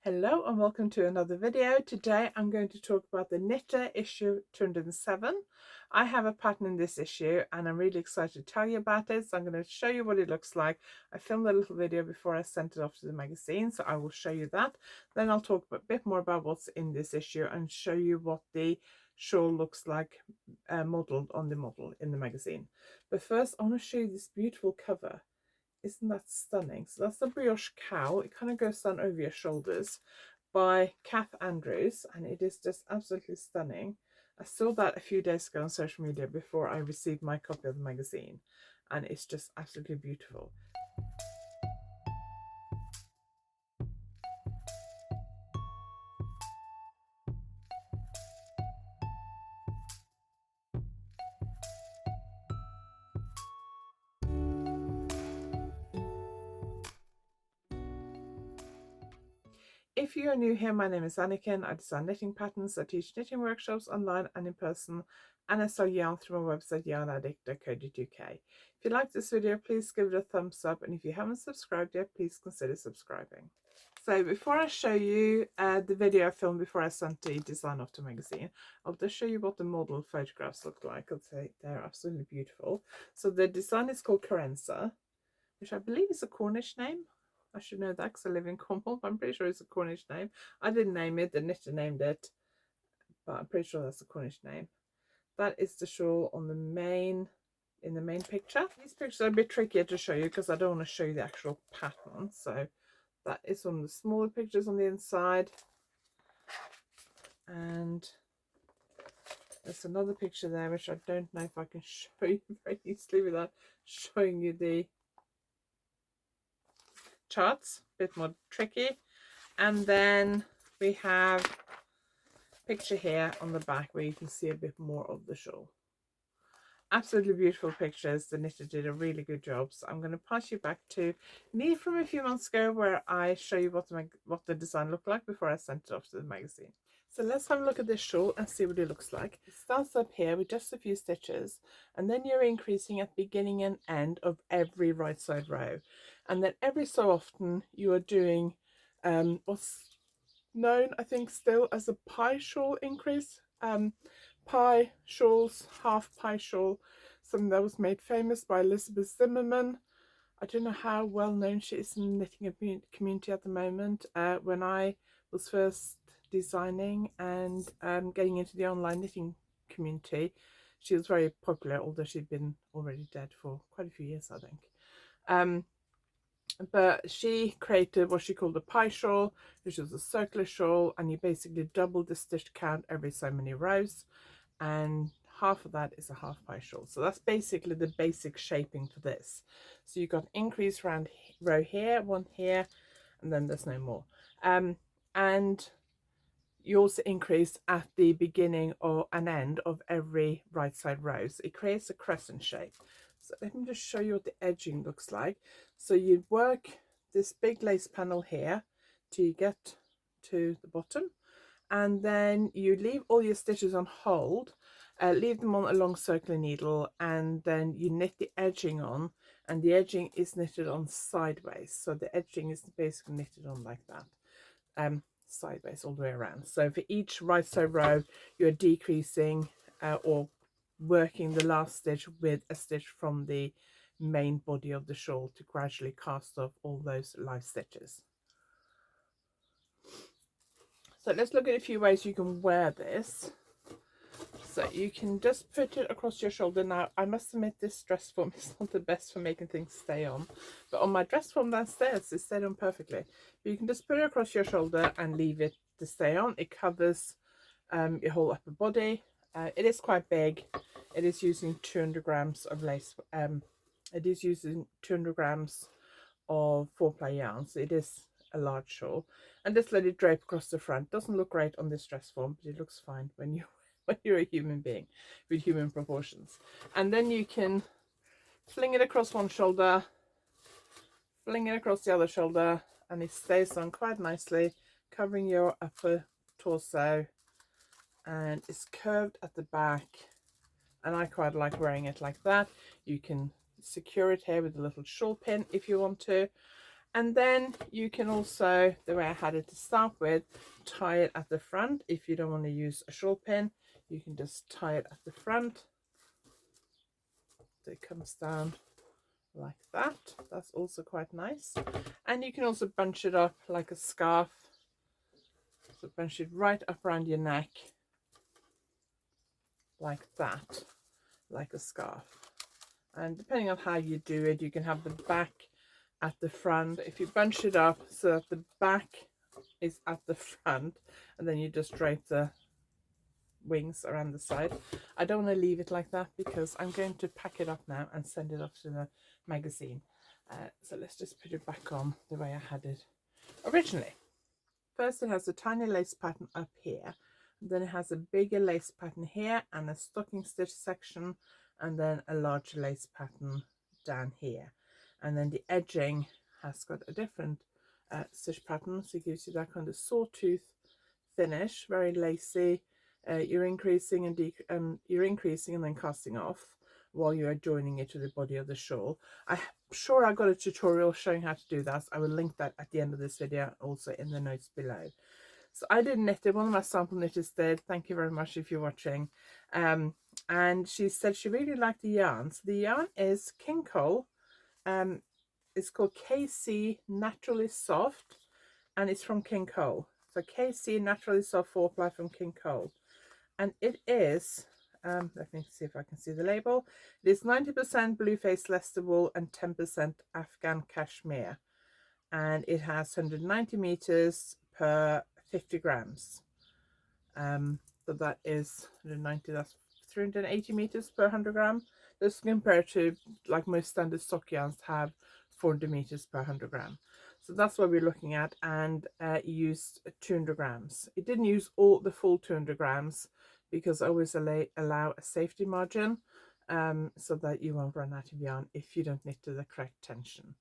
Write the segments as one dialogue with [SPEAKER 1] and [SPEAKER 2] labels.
[SPEAKER 1] Hello and welcome to another video. Today I'm going to talk about the Knitter issue 207. I have a pattern in this issue and I'm really excited to tell you about it. So I'm going to show you what it looks like. I filmed a little video before I sent it off to the magazine, so I will show you that. Then I'll talk a bit more about what's in this issue and show you what the shawl looks like modelled on the model in the magazine. But first I want to show you this beautiful cover. Isn't that stunning? So that's the brioche cowl. It kind of goes down over your shoulders, by Kath Andrews, and it is just absolutely stunning. I saw that a few days ago on social media before I received my copy of the magazine, and it's just absolutely beautiful. If you are new here, my name is Anniken. I design knitting patterns. I teach knitting workshops online and in person, and I sell yarn through my website YarnAddict.co.uk. If you like this video, please give it a thumbs up, and if you haven't subscribed yet, please consider subscribing. So before I show you the video I filmed before I sent the design off to magazine, I'll just show you what the model photographs look like. I'll say they're absolutely beautiful. So the design is called Kerensa, which I believe is a Cornish name. I should know that because I live in Cornwall, but I'm pretty sure it's a Cornish name. I didn't name it, the knitter named it, but I'm pretty sure that's a Cornish name. That is the shawl on the main, in the main picture. These pictures are a bit trickier to show you because I don't want to show you the actual pattern. So that is one of the smaller pictures on the inside. And there's another picture there, which I don't know if I can show you very easily without showing you the charts, a bit more tricky. And then we have a picture here on the back where you can see a bit more of the shawl. Absolutely beautiful pictures. The knitter did a really good job. So I'm going to pass you back to me from a few months ago where I show you what the design looked like before I sent it off to the magazine. So let's have a look at this shawl and see what it looks like. It starts up here with just a few stitches, and then you're increasing at the beginning and end of every right side row, and then every so often you are doing what's known, I think, still as a pie shawl increase. Pie shawls, half pie shawl, something that was made famous by Elizabeth Zimmerman. I don't know how well known she is in the knitting community at the moment. When I was first designing and getting into the online knitting community, she was very popular, although she'd been already dead for quite a few years, I think. But she created what she called a pie shawl, which was a circular shawl, and you basically double the stitch count every so many rows, and half of that is a half pie shawl. So that's basically the basic shaping for this. So you've got increase round row here, one here, and then there's no more. And you also increase at the beginning or an end of every right side row. So it creates a crescent shape. So let me just show you what the edging looks like. So you work this big lace panel here till you get to the bottom, and then you leave all your stitches on hold, leave them on a long circular needle, and then you knit the edging on, and the edging is knitted on sideways. So the edging is basically knitted on like that, sideways all the way around. So for each right side row you're decreasing or working the last stitch with a stitch from the main body of the shawl to gradually cast off all those live stitches. So let's look at a few ways you can wear this. So you can just put it across your shoulder. Now I must admit this dress form is not the best for making things stay on, but on my dress form downstairs it stayed on perfectly. But you can just put it across your shoulder and leave it to stay on. It covers your whole upper body. It is quite big. It is using 200 grams of lace. It is using 200 grams of 4-ply yarn, so it is a large shawl. And just let it drape across the front. Doesn't look great on this dress form, but it looks fine when you're a human being with human proportions. And then you can fling it across one shoulder, fling it across the other shoulder, and it stays on quite nicely, covering your upper torso, and it's curved at the back, and I quite like wearing it like that. You can secure it here with a little shawl pin if you want to, And then you can also, the way I had it to start with, tie it at the front. If you don't want to use a shawl pin, you can just tie it at the front. So it comes down like that. That's also quite nice. And you can also bunch it up like a scarf. So bunch it right up around your neck like that, like a scarf. And depending on how you do it, you can have the back at the front. If you bunch it up so that the back is at the front, and then you just drape the wings around the side. I don't want to leave it like that because I'm going to pack it up now and send it off to the magazine. So let's just put it back on the way I had it originally. First, it has a tiny lace pattern up here, then it has a bigger lace pattern here and a stocking stitch section, and then a larger lace pattern down here. And then the edging has got a different stitch pattern, so it gives you that kind of sawtooth finish, very lacy. You're increasing and then casting off while you are joining it to the body of the shawl. I'm sure I got a tutorial showing how to do that. So I will link that at the end of this video, also in the notes below. So I did knit it. One of my sample knitters did. Thank you very much if you're watching. And she said she really liked the yarn. So the yarn is King Cole. It's called KC Naturally Soft, and it's from King Cole. So KC Naturally Soft 4-ply from King Cole. And it is, let me see if I can see the label. It is 90% Blueface Leicester wool and 10% Afghan cashmere. And it has 190 meters per 50 grams. So that is 190, that's 380 meters per 100 gram. This compared to like most standard stock yarns have 400 meters per 100 gram. So that's what we're looking at, and it used 200 grams. It didn't use all the full 200 grams because I always allow a safety margin so that you won't run out of yarn if you don't knit to the correct tension.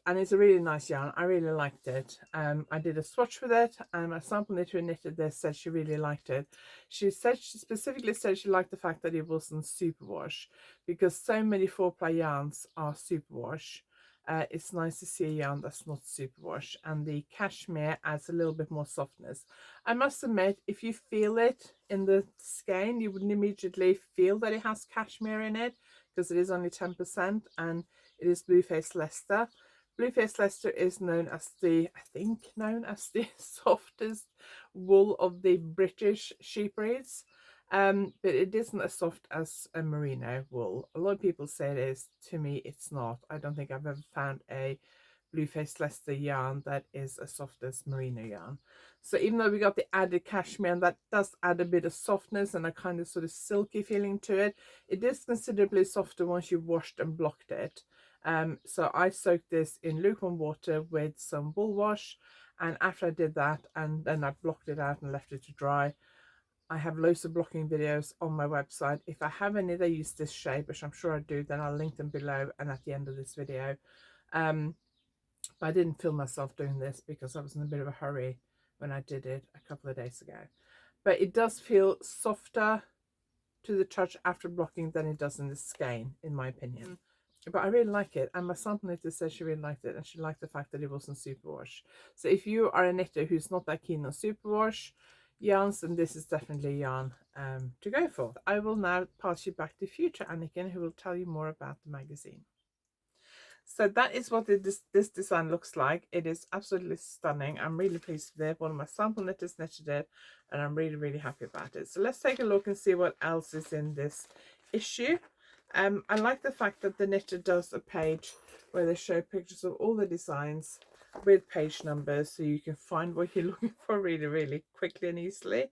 [SPEAKER 1] And it's a really nice yarn. I really liked it. I did a swatch with it, and my sample knitter who knitted this said she really liked it. She specifically said she liked the fact that it wasn't superwash, because so many 4-ply yarns are superwash. It's nice to see a yarn that's not superwash, and the cashmere adds a little bit more softness. I must admit, if you feel it in the skein, you wouldn't immediately feel that it has cashmere in it, because it is only 10% and it is Blueface Leicester. Blueface Leicester is known as the softest wool of the British sheep breeds, but it isn't as soft as a merino wool. A lot of people say it is. To me, it's not. I don't think I've ever found a Blueface Leicester yarn that is as soft as merino yarn. So even though we got the added cashmere, and that does add a bit of softness and a kind of sort of silky feeling to it, it is considerably softer once you've washed and blocked it. So I soaked this in lukewarm water with some wool wash, and after I did that, and then I blocked it out and left it to dry. I have loads of blocking videos on my website. If I have any that use this shape, which I'm sure I do, then I'll link them below and at the end of this video. But I didn't film myself doing this because I was in a bit of a hurry when I did it a couple of days ago. But it does feel softer to the touch after blocking than it does in the skein, in my opinion. But I really like it, and my sample knitter said she really liked it, and she liked the fact that it wasn't superwash. So if you are a knitter who's not that keen on superwash yarns, then this is definitely a yarn to go for. I will now pass you back to future Anniken, who will tell you more about the magazine. So that is what this design looks like. It is absolutely stunning. I'm really pleased with it. One of my sample knitters knitted it, and I'm really, really happy about it. So let's take a look and see what else is in this issue. I like the fact that the knitter does a page where they show pictures of all the designs with page numbers, so you can find what you're looking for really, really quickly and easily.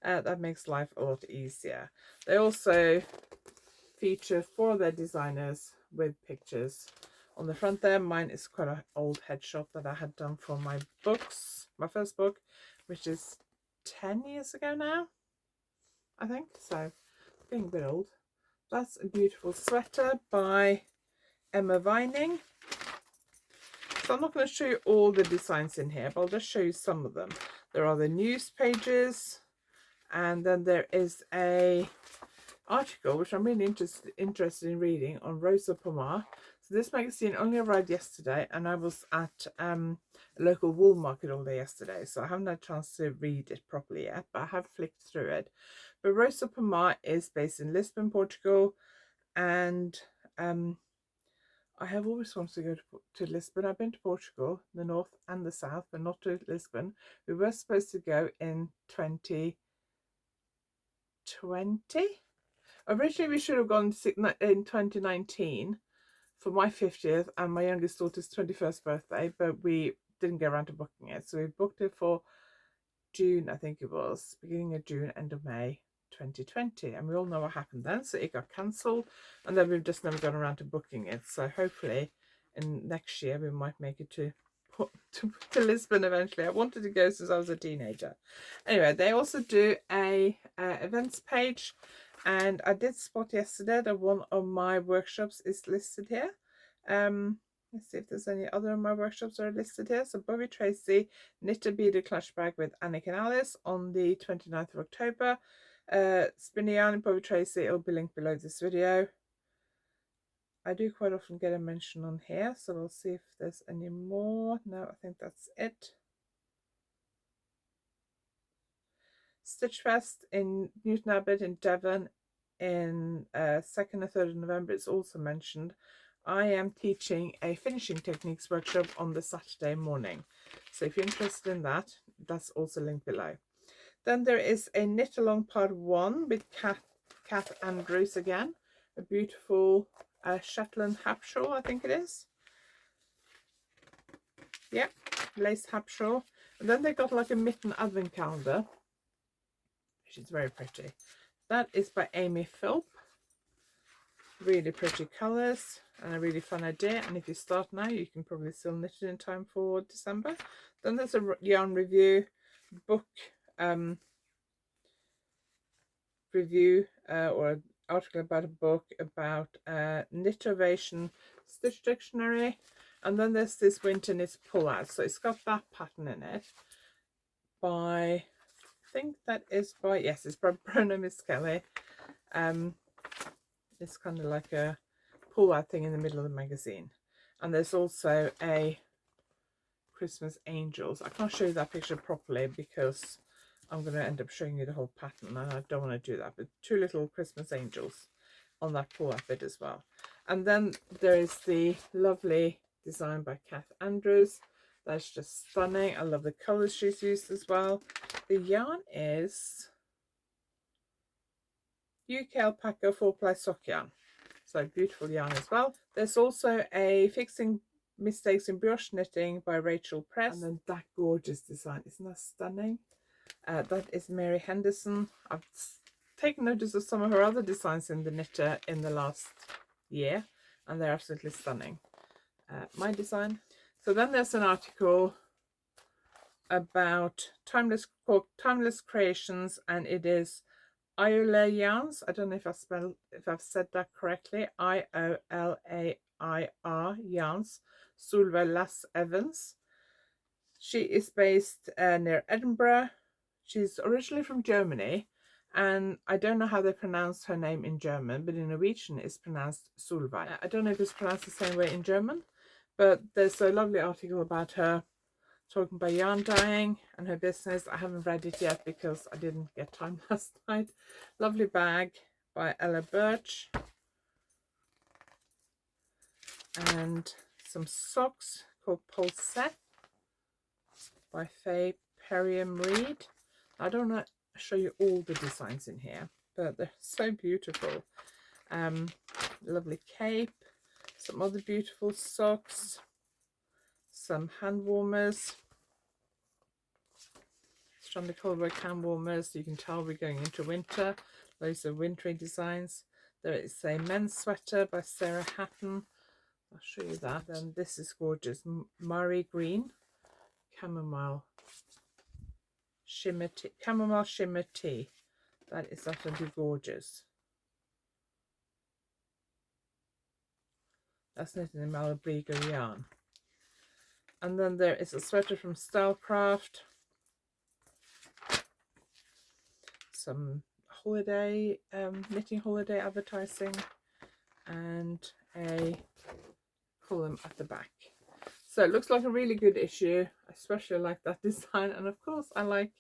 [SPEAKER 1] That makes life a lot easier. They also feature 4 of their designers with pictures on the front there. Mine is quite an old headshot that I had done for my books, my first book, which is 10 years ago now, I think. So getting a bit old. That's a beautiful sweater by Emma Vining. So I'm not going to show you all the designs in here, but I'll just show you some of them. There are the news pages, and then there is a article which I'm really interested in reading on Rosa Pomar. So So this magazine only arrived yesterday, and I was at a local wool market all day yesterday, so I haven't had a chance to read it properly yet, but I have flicked through it. But Rosa Pomar is based in Lisbon, Portugal, and I have always wanted to go to Lisbon. I've been to Portugal, the north and the south, but not to Lisbon. We were supposed to go in 2020. Originally, we should have gone in 2019 for my 50th and my youngest daughter's 21st birthday, but we didn't get around to booking it. So we booked it for June, I think it was, beginning of June, end of May 2020. And we all know what happened then. So it got cancelled, and then we've just never gone around to booking it. So hopefully in next year we might make it to Lisbon eventually. I wanted to go since I was a teenager. Anyway, they also do a events page, and I did spot yesterday that one of my workshops is listed here. Let's see if there's any other of my workshops that are listed here. So Bobby Tracy, Knit a Beaded Clutch Bag with Anniken and Allis on the 29th of October. Spinny Yarn and Bobby Tracy, it'll be linked below this video. I do quite often get a mention on here, so we'll see if there's any more. No, I think that's it. Stitchfest in Newton Abbot in Devon in 2nd and 3rd of November. It's also mentioned. I am teaching a finishing techniques workshop on the Saturday morning. So if you're interested in that, that's also linked below. Then there is a knit along part 1 with Kath Andrews again. A beautiful Shetland hap shawl, I think it is. Yep, lace hap shawl. And then they got like a mitten advent calendar, which is very pretty. That is by Amy Philp. Really pretty colours and a really fun idea. And if you start now, you can probably still knit it in time for December. Then there's a yarn review book review or an article about a book about Knitovation Stitch Dictionary. And then there's this winter knit pull out. So it's got that pattern in it by, I think that is by, yes, it's by Bruno Miss Kelly. It's kind of like a pull out thing in the middle of the magazine. And there's also a Christmas Angels. I can't show you that picture properly because I'm going to end up showing you the whole pattern, and I don't want to do that. But 2 little Christmas Angels on that pull out bit as well. And then there is the lovely design by Kath Andrews. That's just stunning. I love the colours she's used as well. The yarn is UK alpaca 4-ply sock yarn. So beautiful yarn as well. There's also a Fixing Mistakes in Brioche Knitting by Rachel Press. And then that gorgeous design. Isn't that stunning? That is Mary Henderson. I've taken notice of some of her other designs in the knitter in the last year, and they're absolutely stunning. My design. So then there's an article about timeless creations, and it is Iola Yarns. I don't know if I've said that correctly. IOLAIR Yarns. Solveig Lass Evans. She is based near Edinburgh. She's originally from Germany, and I don't know how they pronounce her name in German, but in Norwegian it's pronounced Solveig. I don't know if it's pronounced the same way in German, but there's a lovely article about her talking about yarn dyeing and her business. I haven't read it yet because I didn't get time last night. Lovely bag by Ella Birch. And some socks called Pulsette by Faye Perriam-Reed. I don't want to show you all the designs in here, but they're so beautiful. Lovely cape, some other beautiful socks, some hand warmers, Stranded Colorwork hand warmers. You can tell we're going into winter. Those are wintry designs. There is a men's sweater by Sarah Hatton. I'll show you that. Then this is gorgeous. Murray Green Chamomile Shimmer Tea. Chamomile Shimmer Tea. That is absolutely gorgeous. That's knitted in Malabrigo yarn. And then there is a sweater from Stylecraft. Some holiday, knitting holiday advertising. And a pull them at the back. So it looks like a really good issue. I especially like that design, and of course I like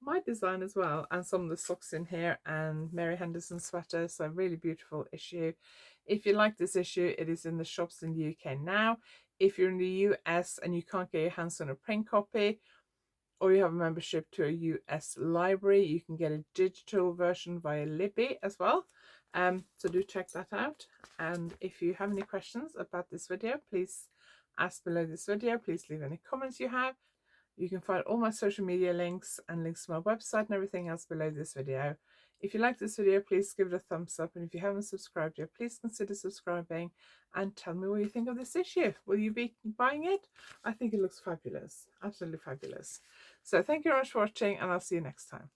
[SPEAKER 1] my design as well, and some of the socks in here and Mary Henderson sweater. So really beautiful issue. If you like this issue, it is in the shops in the UK now. If you're in the US and you can't get your hands on a print copy, or you have a membership to a US library, you can get a digital version via Libby as well. So do check that out. And if you have any questions about this video, please ask below this video. Please leave any comments you have. You can find all my social media links and links to my website and everything else below this video. If you like this video, please give it a thumbs up. And if you haven't subscribed yet, please consider subscribing and tell me what you think of this issue. Will you be buying it? I think it looks fabulous. Absolutely fabulous. So thank you very much for watching, and I'll see you next time.